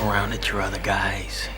around at your other guys.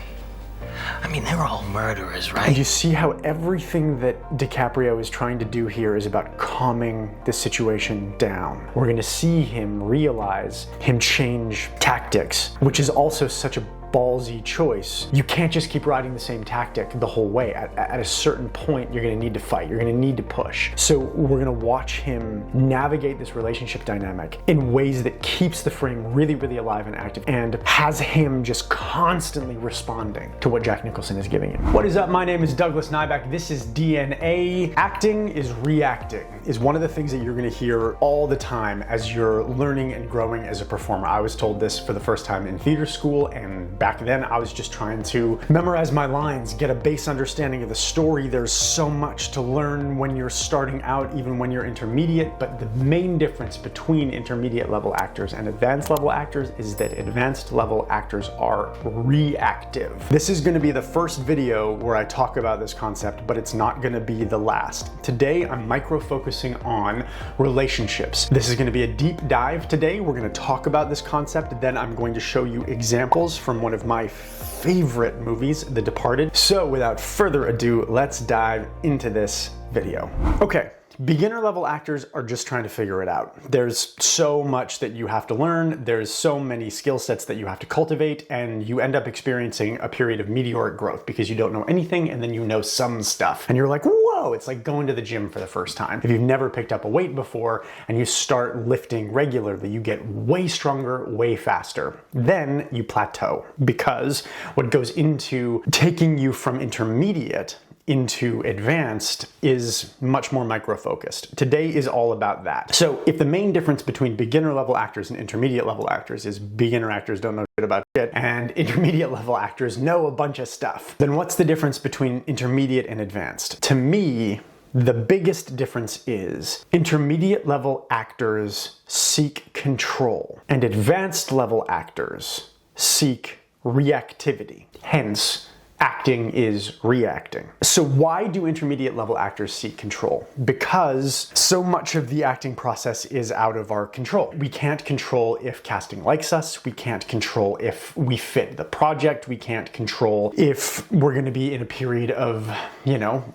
I mean, they're all murderers, right? And you see how everything that DiCaprio is trying to do here is about calming the situation down. We're gonna see him realize, him change tactics, which is also such a ballsy choice. You can't just keep riding the same tactic the whole way. At a certain point, you're gonna need to fight. You're gonna need to push. So we're gonna watch him navigate this relationship dynamic in ways that keeps the frame really, really alive and active and has him just constantly responding to what Jack Nicholson is giving him. What is up? My name is Douglas Nyback. This is DNA. Acting is reacting, is one of the things that you're gonna hear all the time as you're learning and growing as a performer. I was told this for the first time in theater school, and back then I was just trying to memorize my lines, get a base understanding of the story. There's so much to learn when you're starting out, even when you're intermediate, but the main difference between intermediate level actors and advanced level actors is that advanced level actors are reactive. This is gonna be the first video where I talk about this concept, but it's not gonna be the last. Today, I'm micro-focusing on relationships. This is gonna be a deep dive today. We're gonna talk about this concept, then I'm going to show you examples from one of my favorite movies, The Departed. So without further ado, let's dive into this video. Okay. Beginner level actors are just trying to figure it out. There's so much that you have to learn, there's so many skill sets that you have to cultivate, and you end up experiencing a period of meteoric growth because you don't know anything and then you know some stuff. And you're like, whoa, it's like going to the gym for the first time. If you've never picked up a weight before and you start lifting regularly, you get way stronger, way faster. Then you plateau because what goes into taking you from intermediate into advanced is much more micro-focused. Today is all about that. So if the main difference between beginner level actors and intermediate level actors is beginner actors don't know shit about shit and intermediate level actors know a bunch of stuff, then what's the difference between intermediate and advanced? To me, the biggest difference is intermediate level actors seek control and advanced level actors seek reactivity. Hence, acting is reacting. So why do intermediate level actors seek control? Because so much of the acting process is out of our control. We can't control if casting likes us. We can't control if we fit the project. We can't control if we're going to be in a period of,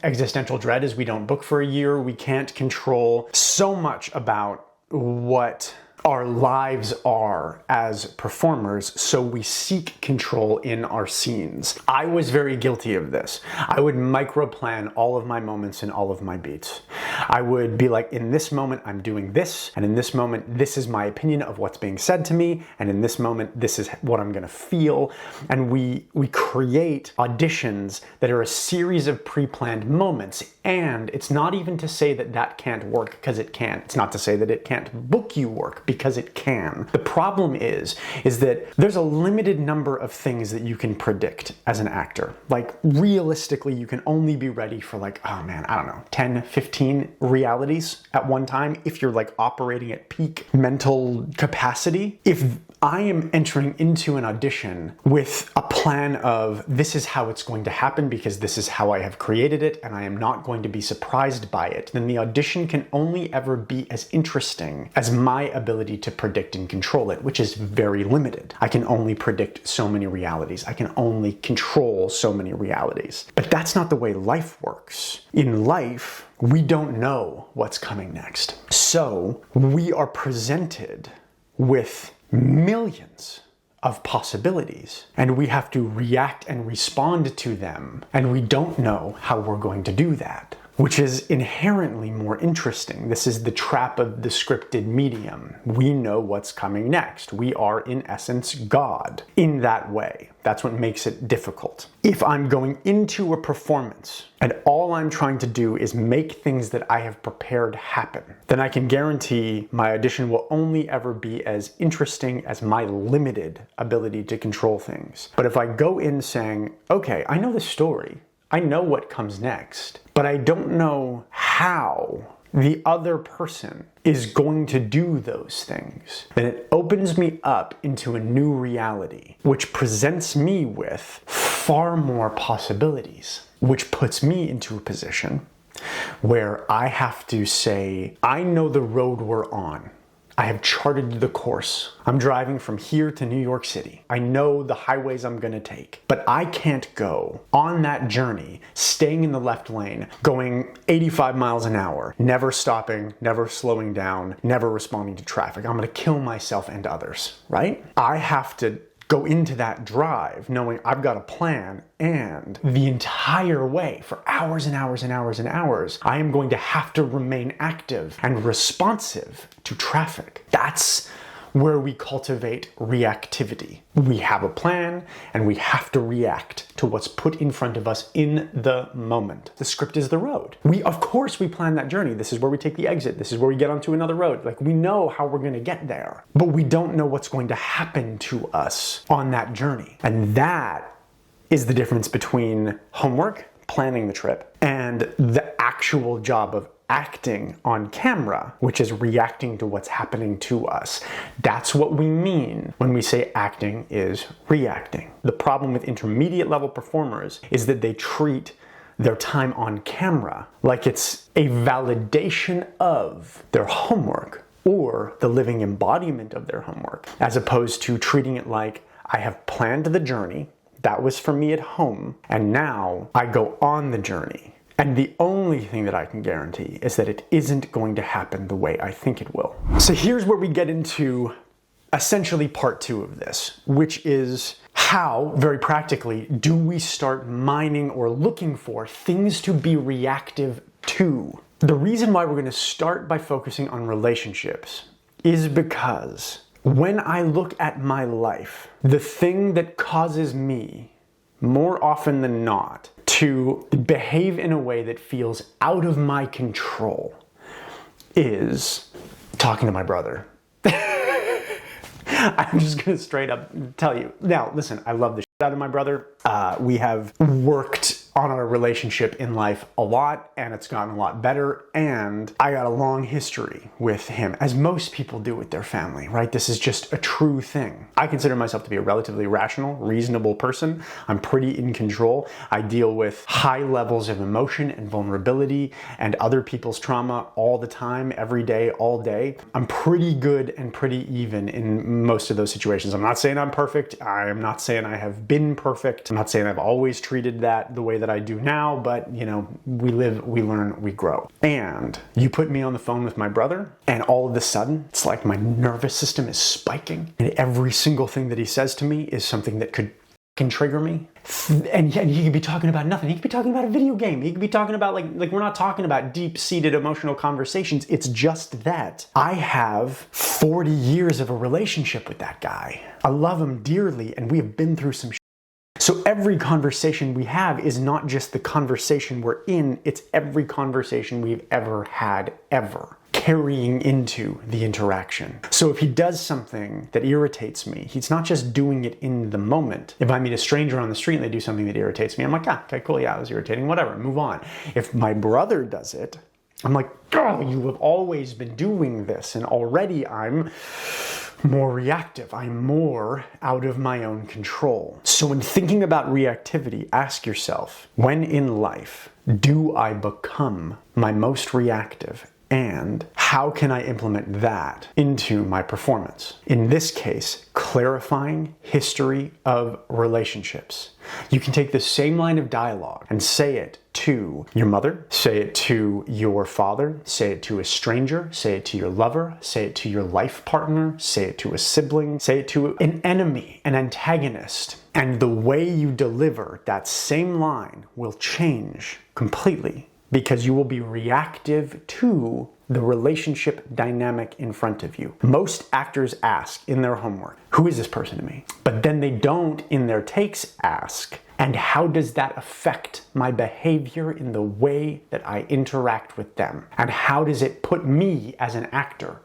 existential dread as we don't book for a year. We can't control so much about what our lives are as performers, so we seek control in our scenes. I was very guilty of this. I would micro-plan all of my moments and all of my beats. I would be like, in this moment, I'm doing this, and in this moment, this is my opinion of what's being said to me, and in this moment, this is what I'm gonna feel. And we create auditions that are a series of pre-planned moments, and it's not even to say that that can't work, because it can. It's not to say that it can't book you work, because it can. The problem is that there's a limited number of things that you can predict as an actor. Like realistically, you can only be ready for 10, 15 realities at one time if you're like operating at peak mental capacity. If I am entering into an audition with a plan of this is how it's going to happen because this is how I have created it and I am not going to be surprised by it, then the audition can only ever be as interesting as my ability to predict and control it, which is very limited. I can only predict so many realities. I can only control so many realities. But that's not the way life works. In life, we don't know what's coming next. So we are presented with millions of possibilities, and we have to react and respond to them, and we don't know how we're going to do that, which is inherently more interesting. This is the trap of the scripted medium. We know what's coming next. We are, in essence, God in that way. That's what makes it difficult. If I'm going into a performance and all I'm trying to do is make things that I have prepared happen, then I can guarantee my audition will only ever be as interesting as my limited ability to control things. But if I go in saying, okay, I know the story, I know what comes next, but I don't know how the other person is going to do those things, then it opens me up into a new reality, which presents me with far more possibilities, which puts me into a position where I have to say, I know the road we're on. I have charted the course. I'm driving from here to New York City. I know the highways I'm gonna take, but I can't go on that journey, staying in the left lane, going 85 miles an hour, never stopping, never slowing down, never responding to traffic. I'm gonna kill myself and others, right? I have to go into that drive knowing I've got a plan, and the entire way for hours and hours and hours and hours, I am going to have to remain active and responsive to traffic. That's where we cultivate reactivity. We have a plan and we have to react to what's put in front of us in the moment. The script is the road. Of course we plan that journey. This is where we take the exit. This is where we get onto another road. Like, we know how we're gonna get there, but we don't know what's going to happen to us on that journey. And that is the difference between homework, planning the trip, and the actual job of acting on camera, which is reacting to what's happening to us. That's what we mean when we say acting is reacting. The problem with intermediate level performers is that they treat their time on camera like it's a validation of their homework or the living embodiment of their homework, as opposed to treating it like, I have planned the journey, that was for me at home, and now I go on the journey. And the only thing that I can guarantee is that it isn't going to happen the way I think it will. So here's where we get into essentially part 2 of this, which is how, very practically, do we start mining or looking for things to be reactive to? The reason why we're going to start by focusing on relationships is because when I look at my life, the thing that causes me, more often than not, to behave in a way that feels out of my control is talking to my brother. I'm just gonna straight up tell you. Now, listen, I love the shit out of my brother. We have worked on our relationship in life a lot, and it's gotten a lot better, and I got a long history with him, as most people do with their family, right? This is just a true thing. I consider myself to be a relatively rational, reasonable person. I'm pretty in control. I deal with high levels of emotion and vulnerability and other people's trauma all the time, every day, all day. I'm pretty good and pretty even in most of those situations. I'm not saying I'm perfect. I am not saying I have been perfect. I'm not saying I've always treated that the way that I do now, but you know, we live, we learn, we grow. And you put me on the phone with my brother, and all of a sudden, it's like my nervous system is spiking, and every single thing that he says to me is something that can trigger me. And he could be talking about nothing. He could be talking about a video game. He could be talking about like we're not talking about deep-seated emotional conversations. It's just that I have 40 years of a relationship with that guy. I love him dearly, and we have been through some shit. So every conversation we have is not just the conversation we're in, it's every conversation we've ever had, ever, carrying into the interaction. So if he does something that irritates me, he's not just doing it in the moment. If I meet a stranger on the street and they do something that irritates me, I'm like, okay, cool, yeah, it was irritating, whatever, move on. If my brother does it, I'm like, oh, you have always been doing this, and already I'm more reactive. I'm more out of my own control. So when thinking about reactivity, ask yourself, when in life do I become my most reactive? And how can I implement that into my performance? In this case, clarifying history of relationships. You can take the same line of dialogue and say it to your mother, say it to your father, say it to a stranger, say it to your lover, say it to your life partner, say it to a sibling, say it to an enemy, an antagonist. And the way you deliver that same line will change completely, because you will be reactive to the relationship dynamic in front of you. Most actors ask in their homework, who is this person to me? But then they don't in their takes ask, and how does that affect my behavior in the way that I interact with them? And how does it put me as an actor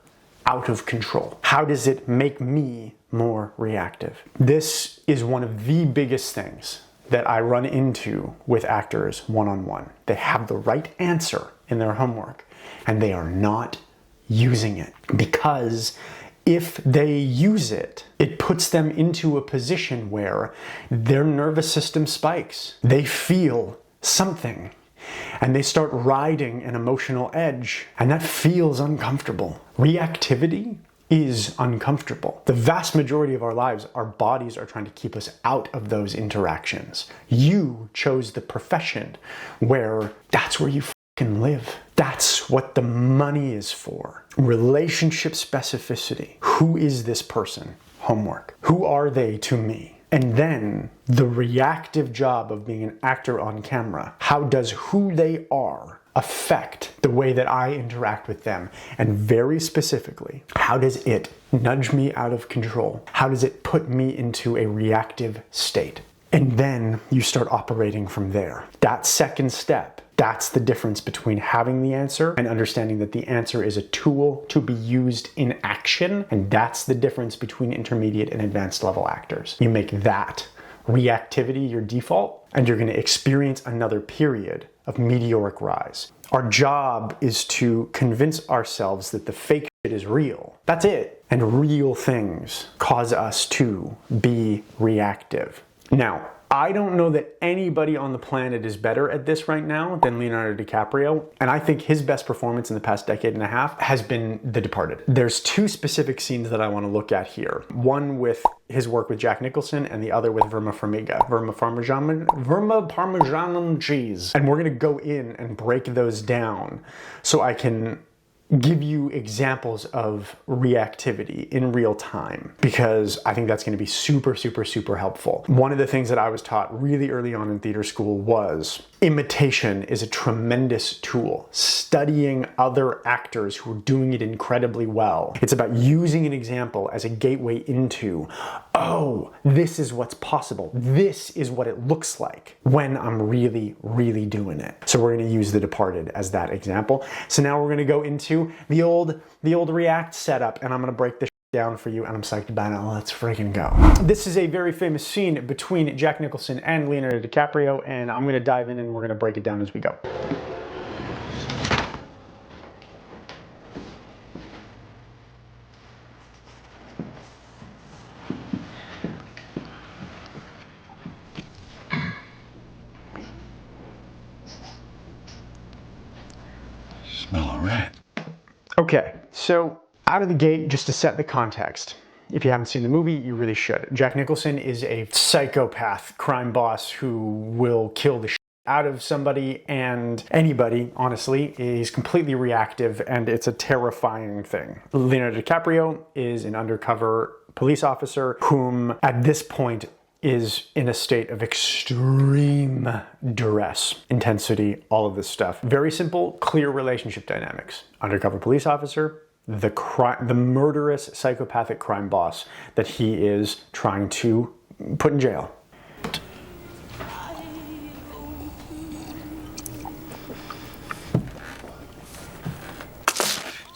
out of control? How does it make me more reactive? This is one of the biggest things that I run into with actors one-on-one. They have the right answer in their homework, and they are not using it, because if they use it, it puts them into a position where their nervous system spikes. They feel something, and they start riding an emotional edge, and that feels uncomfortable. Reactivity is uncomfortable. The vast majority of our lives, our bodies are trying to keep us out of those interactions. You chose the profession where that's where you fucking live. That's what the money is for. Relationship specificity. Who is this person? Homework. Who are they to me? And then the reactive job of being an actor on camera. How does who they are affect the way that I interact with them? And very specifically, how does it nudge me out of control? How does it put me into a reactive state? And then you start operating from there. That second step, that's the difference between having the answer and understanding that the answer is a tool to be used in action. And that's the difference between intermediate and advanced level actors. You make that reactivity your default, and you're going to experience another period of meteoric rise. Our job is to convince ourselves that the fake shit is real. That's it. And real things cause us to be reactive. Now, I don't know that anybody on the planet is better at this right now than Leonardo DiCaprio, and I think his best performance in the past decade and a half has been The Departed. There's two specific scenes that I want to look at here. One with his work with Jack Nicholson, and the other with Verma Parmesan cheese. And we're gonna go in and break those down so I can give you examples of reactivity in real time, because I think that's going to be super, super, super helpful. One of the things that I was taught really early on in theater school was imitation is a tremendous tool. Studying other actors who are doing it incredibly well. It's about using an example as a gateway into, oh, this is what's possible. This is what it looks like when I'm really, really doing it. So we're going to use The Departed as that example. So now we're going to go into the old React setup, and I'm going to break this down for you, and I'm psyched about it. Let's freaking go. This is a very famous scene between Jack Nicholson and Leonardo DiCaprio, and I'm going to dive in and we're going to break it down as we go. Smell a rat. Okay, so out of the gate, just to set the context, if you haven't seen the movie, you really should. Jack Nicholson is a psychopath crime boss who will kill the shit out of somebody and anybody, honestly. He's completely reactive, and it's a terrifying thing. Leonardo DiCaprio is an undercover police officer whom, at this point, is in a state of extreme duress, intensity, all of this stuff. Very simple, clear relationship dynamics. Undercover police officer, the murderous psychopathic crime boss that he is trying to put in jail.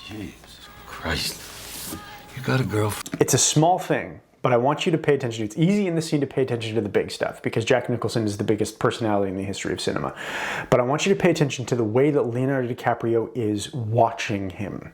Jesus Christ. You got a girlfriend? It's a small thing, but I want you to pay attention. It's easy in this scene to pay attention to the big stuff because Jack Nicholson is the biggest personality in the history of cinema. But I want you to pay attention to the way that Leonardo DiCaprio is watching him.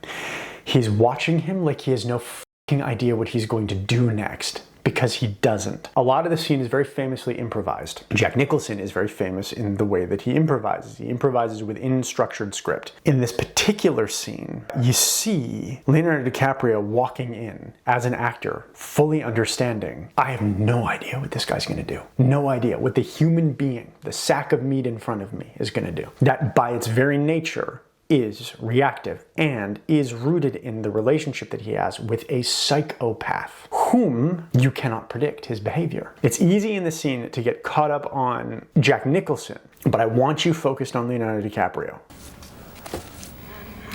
He's watching him like he has no fucking idea what he's going to do next, because he doesn't. A lot of the scene is very famously improvised. Jack Nicholson is very famous in the way that he improvises. He improvises within structured script. In this particular scene, you see Leonardo DiCaprio walking in as an actor, fully understanding, I have no idea what this guy's gonna do. No idea what the human being, the sack of meat in front of me, is gonna do. That by its very nature is reactive and is rooted in the relationship that he has with a psychopath whom you cannot predict his behavior. It's easy in the scene to get caught up on Jack Nicholson, but I want you focused on Leonardo DiCaprio.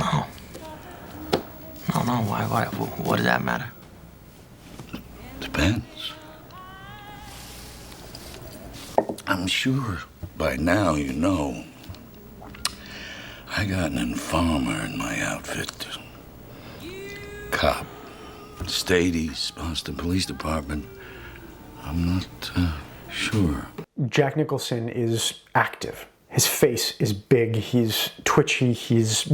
No. No, why? What does that matter? Depends. I'm sure by now you know I got an informer in my outfit. Cop. State East Boston Police Department. I'm not sure. Jack Nicholson is active. His face is big, he's twitchy,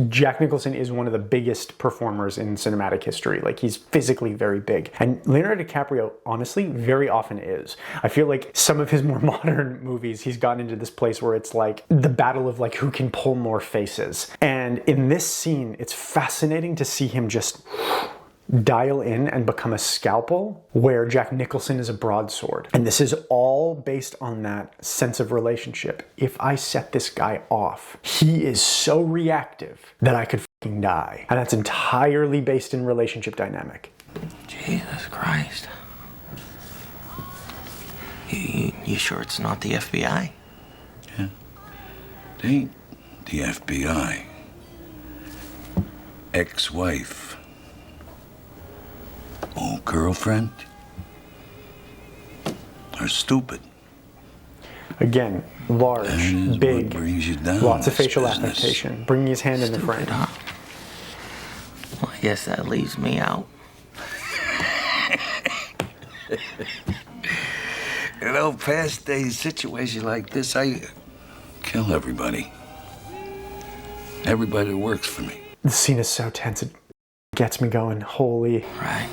Jack Nicholson is one of the biggest performers in cinematic history. Like, he's physically very big. And Leonardo DiCaprio, honestly, very often is. I feel like some of his more modern movies, he's gotten into this place where it's like the battle of like who can pull more faces. And in this scene, it's fascinating to see him just dial in and become a scalpel where Jack Nicholson is a broadsword. And this is all based on that sense of relationship. If I set this guy off, he is so reactive that I could fucking die. And that's entirely based in relationship dynamic. Jesus Christ. You sure it's not the FBI? Yeah. It ain't the FBI. Ex-wife. Old girlfriend. Are stupid. Again, large, big, brings you down, lots of this facial business. affectation, bringing his hand in the frame. Huh? Well, I guess that leaves me out. You know, past a situation like this, I kill everybody. Everybody that works for me. The scene is so tense, it gets me going. Holy. Right.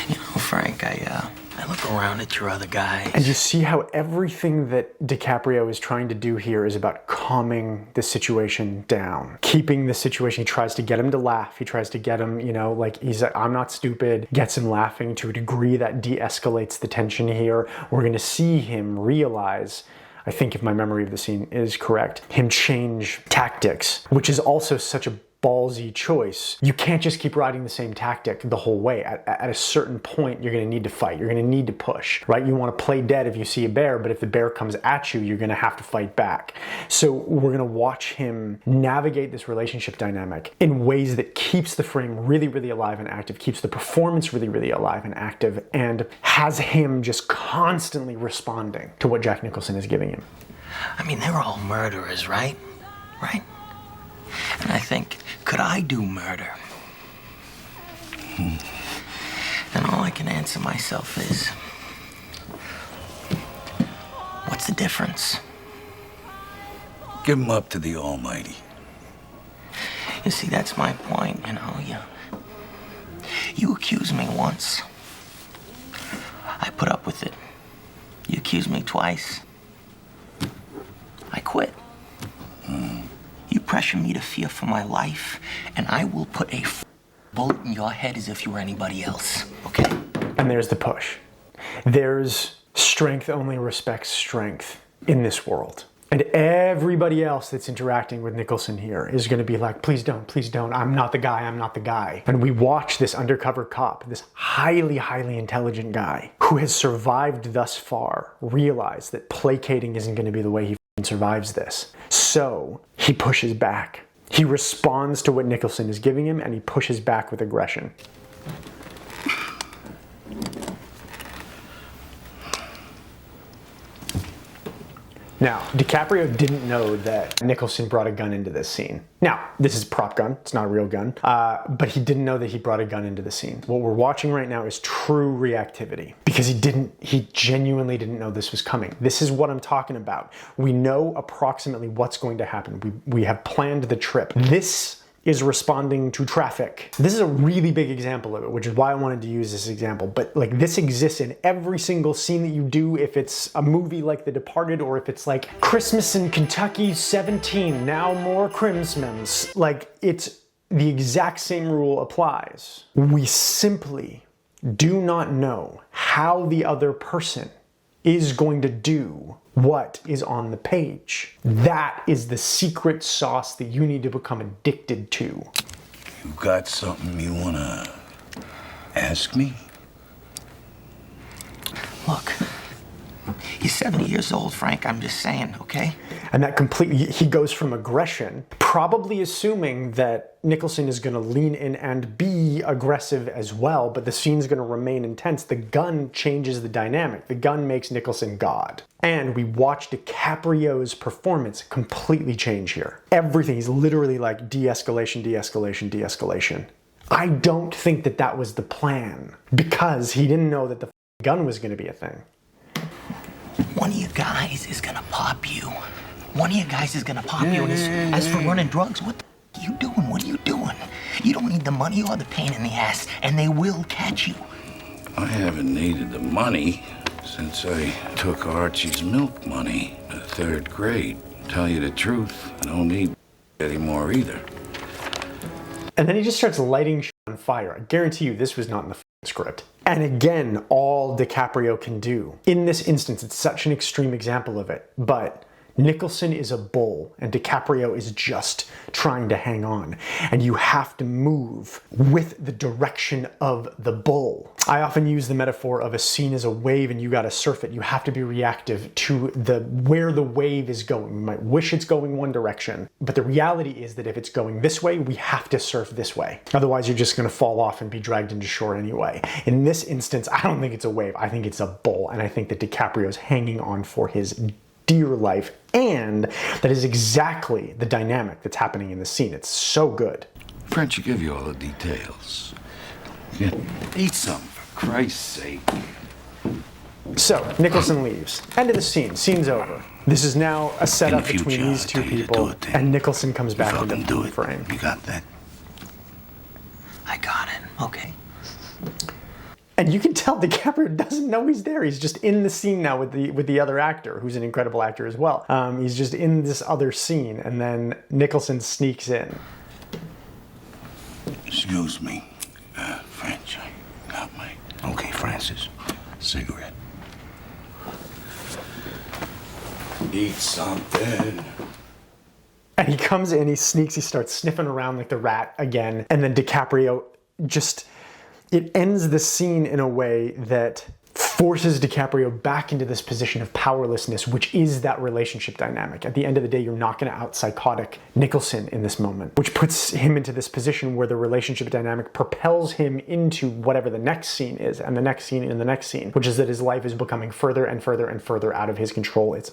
You know, Frank, I look around at your other guys. And you see how everything that DiCaprio is trying to do here is about calming the situation down. Keeping the situation, he tries to get him to laugh. He tries to get him, you know, like he's like, I'm not stupid. Gets him laughing to a degree that de-escalates the tension here. We're gonna see him realize, I think if my memory of the scene is correct, him change tactics, which is also such a ballsy choice. You can't just keep riding the same tactic the whole way. At a certain point, you're going to need to fight. You're going to need to push, right? You want to play dead if you see a bear, but if the bear comes at you, you're going to have to fight back. So we're going to watch him navigate this relationship dynamic in ways that keeps the frame really, really alive and active, keeps the performance really, really alive and active, and has him just constantly responding to what Jack Nicholson is giving him. I mean, they're all murderers, right? Right? And I think, could I do murder? And all I can answer myself is, what's the difference? Give him up to the Almighty. You see, that's my point, you know. You accused me once. I put up with it. You accused me twice. I quit. You pressure me to fear for my life, and I will put a bullet in your head as if you were anybody else, okay? And there's the push. There's strength only respects strength in this world. And everybody else that's interacting with Nicholson here is going to be like, please don't, I'm not the guy, I'm not the guy. And we watch this undercover cop, this highly, highly intelligent guy who has survived thus far, realize that placating isn't going to be the way he survives this. So he pushes back. He responds to what Nicholson is giving him, and he pushes back with aggression. Now, DiCaprio didn't know that Nicholson brought a gun into this scene. Now, this is a prop gun, it's not a real gun, but he didn't know that he brought a gun into the scene. What we're watching right now is true reactivity, because he genuinely didn't know this was coming. This is what I'm talking about. We know approximately what's going to happen. We have planned the trip. This is responding to traffic. This is a really big example of it, which is why I wanted to use this example. But like, this exists in every single scene that you do, if it's a movie like The Departed, or if it's like Christmas in Kentucky 17, now more Crimsmans. Like, it's the exact same rule applies. We simply do not know how the other person is going to do what is on the page. That is the secret sauce that you need to become addicted to. You got something you wanna ask me? Look, you're 70 years old, Frank, I'm just saying, okay? And that completely, he goes from aggression, probably assuming that Nicholson is going to lean in and be aggressive as well, but the scene's going to remain intense. The gun changes the dynamic. The gun makes Nicholson God. And we watch DiCaprio's performance completely change here. Everything, he's literally like de-escalation, de-escalation, de-escalation. I don't think that that was the plan, because he didn't know that the gun was going to be a thing. One of you guys is gonna pop you. One of you guys is gonna pop you. And as for running drugs, what the are you doing? What are you doing? You don't need the money or the pain in the ass, and they will catch you. I haven't needed the money since I took Archie's milk money in the 3rd grade. Tell you the truth, I don't need anymore either. And then he just starts lighting on fire. I guarantee you this was not in the script. And again, all DiCaprio can do. In this instance, it's such an extreme example of it, but Nicholson is a bull and DiCaprio is just trying to hang on. And you have to move with the direction of the bull. I often use the metaphor of a scene as a wave and you gotta surf it. You have to be reactive to where the wave is going. You might wish it's going one direction, but the reality is that if it's going this way, we have to surf this way. Otherwise, you're just gonna fall off and be dragged into shore anyway. In this instance, I don't think it's a wave. I think it's a bull. And I think that DiCaprio's hanging on for his dear life, and that is exactly the dynamic that's happening in the scene. It's so good. French will give you all the details. Yeah, eat some, for Christ's sake. So, Nicholson leaves. End of the scene. Scene's over. This is now a setup between these two people, and Nicholson comes back into the frame. You got that? I got it. Okay. And you can tell DiCaprio doesn't know he's there. He's just in the scene now with the other actor, who's an incredible actor as well. He's just in this other scene, and then Nicholson sneaks in. Excuse me, French. I got my... Okay, Francis. Cigarette. Eat something. And he comes in, he sneaks, he starts sniffing around like the rat again, and then DiCaprio just... It ends the scene in a way that forces DiCaprio back into this position of powerlessness, which is that relationship dynamic. At the end of the day, you're not going to out-psychotic Nicholson in this moment, which puts him into this position where the relationship dynamic propels him into whatever the next scene is, and the next scene and the next scene, which is that his life is becoming further and further and further out of his control. It's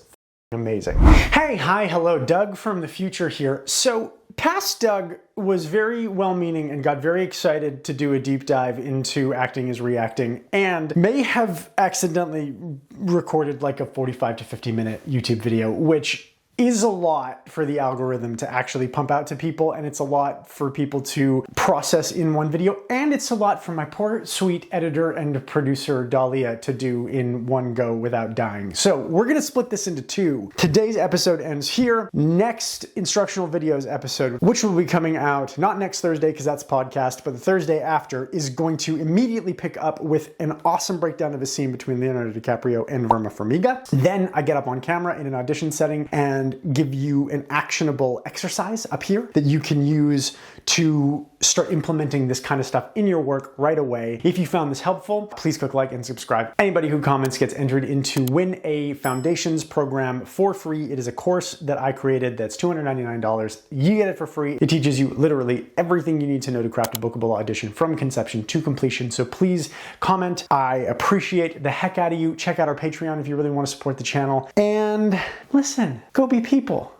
amazing. Hey, hi, hello, Doug from the future here. So, past Doug was very well-meaning and got very excited to do a deep dive into acting as reacting, and may have accidentally recorded like a 45 to 50 minute YouTube video, which is a lot for the algorithm to actually pump out to people, and it's a lot for people to process in one video, and it's a lot for my poor sweet editor and producer Dahlia to do in one go without dying. So we're gonna split this into two. Today's episode ends here. Next instructional videos episode, which will be coming out not next Thursday because that's podcast, but the Thursday after, is going to immediately pick up with an awesome breakdown of a scene between Leonardo DiCaprio and Verma Farmiga. Then I get up on camera in an audition setting and give you an actionable exercise up here that you can use to start implementing this kind of stuff in your work right away. If you found this helpful, please click like and subscribe. Anybody who comments gets entered into win a Foundations program for free. It is a course that I created that's $299. You get it for free. It teaches you literally everything you need to know to craft a bookable audition from conception to completion. So please comment. I appreciate the heck out of you. Check out our Patreon if you really want to support the channel. And listen, go be people.